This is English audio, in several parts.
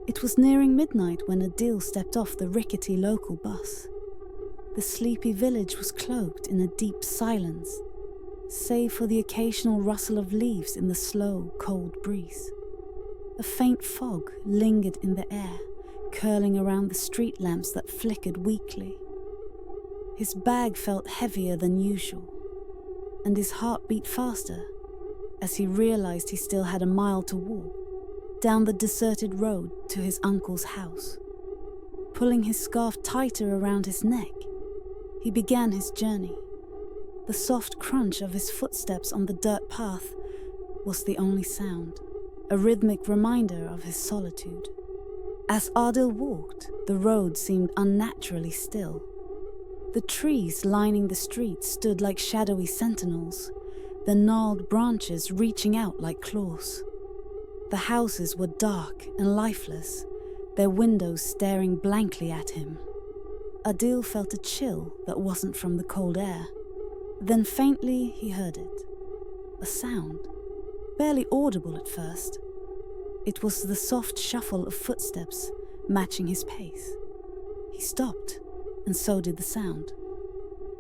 It was nearing midnight when Adil stepped off the rickety local bus. The sleepy village was cloaked in a deep silence, save for the occasional rustle of leaves in the slow, cold breeze. A faint fog lingered in the air, curling around the street lamps that flickered weakly. His bag felt heavier than usual, and his heart beat faster as he realized he still had a mile to walk down the deserted road to his uncle's house. Pulling his scarf tighter around his neck, he began his journey. The soft crunch of his footsteps on the dirt path was the only sound, a rhythmic reminder of his solitude. As Adil walked, the road seemed unnaturally still. The trees lining the street stood like shadowy sentinels, their gnarled branches reaching out like claws. The houses were dark and lifeless, their windows staring blankly at him. Adil felt a chill that wasn't from the cold air. Then faintly he heard it. A sound, barely audible at first. It was the soft shuffle of footsteps matching his pace. He stopped, and so did the sound.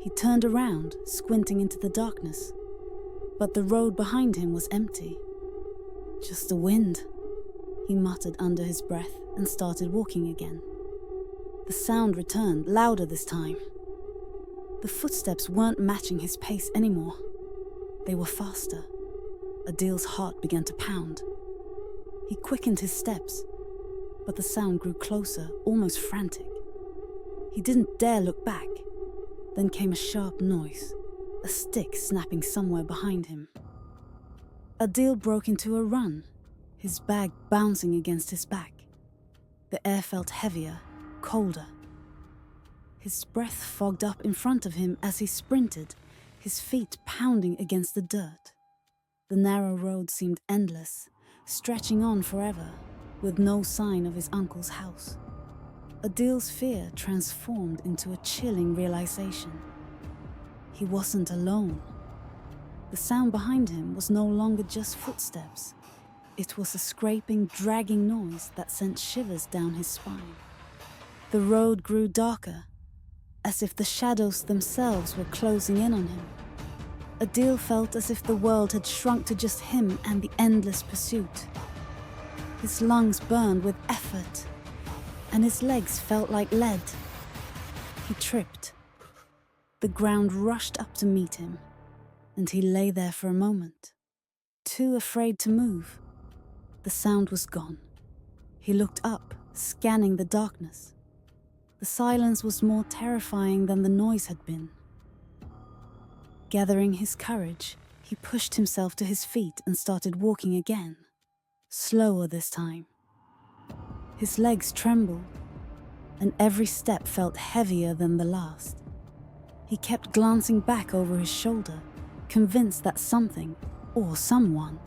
He turned around, squinting into the darkness, but the road behind him was empty. Just the wind, he muttered under his breath and started walking again. The sound returned, louder this time. The footsteps weren't matching his pace anymore. They were faster. Adil's heart began to pound. He quickened his steps, but the sound grew closer, almost frantic. He didn't dare look back. Then came a sharp noise, a stick snapping somewhere behind him. Adil broke into a run, his bag bouncing against his back. The air felt heavier, colder. His breath fogged up in front of him as he sprinted, his feet pounding against the dirt. The narrow road seemed endless, stretching on forever, with no sign of his uncle's house. Adil's fear transformed into a chilling realization. He wasn't alone. The sound behind him was no longer just footsteps. It was a scraping, dragging noise that sent shivers down his spine. The road grew darker, as if the shadows themselves were closing in on him. Adil felt as if the world had shrunk to just him and the endless pursuit. His lungs burned with effort, and his legs felt like lead. He tripped. The ground rushed up to meet him, and he lay there for a moment, too afraid to move. The sound was gone. He looked up, scanning the darkness. The silence was more terrifying than the noise had been. Gathering his courage, he pushed himself to his feet and started walking again, slower this time. His legs trembled, and every step felt heavier than the last. He kept glancing back over his shoulder, convinced that something, or someone,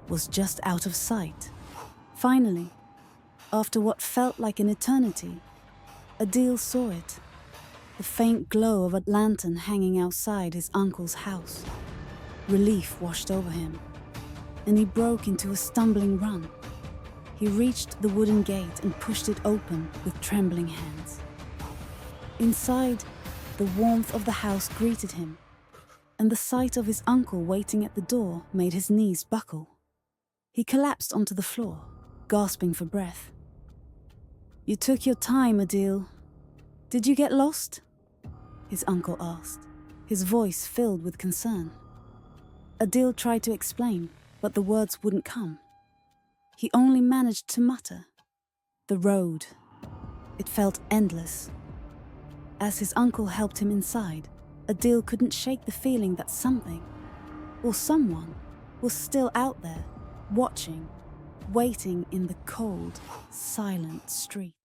was just out of sight. Finally, after what felt like an eternity, Adil saw it, the faint glow of a lantern hanging outside his uncle's house. Relief washed over him, and he broke into a stumbling run. He reached the wooden gate and pushed it open with trembling hands. Inside, the warmth of the house greeted him, and the sight of his uncle waiting at the door made his knees buckle. He collapsed onto the floor, gasping for breath. "You took your time, Adil. Did you get lost?" his uncle asked, his voice filled with concern. Adil tried to explain, but the words wouldn't come. He only managed to mutter, "The road." It felt endless. As his uncle helped him inside, Adil couldn't shake the feeling that something, or someone, was still out there, watching, waiting in the cold, silent street.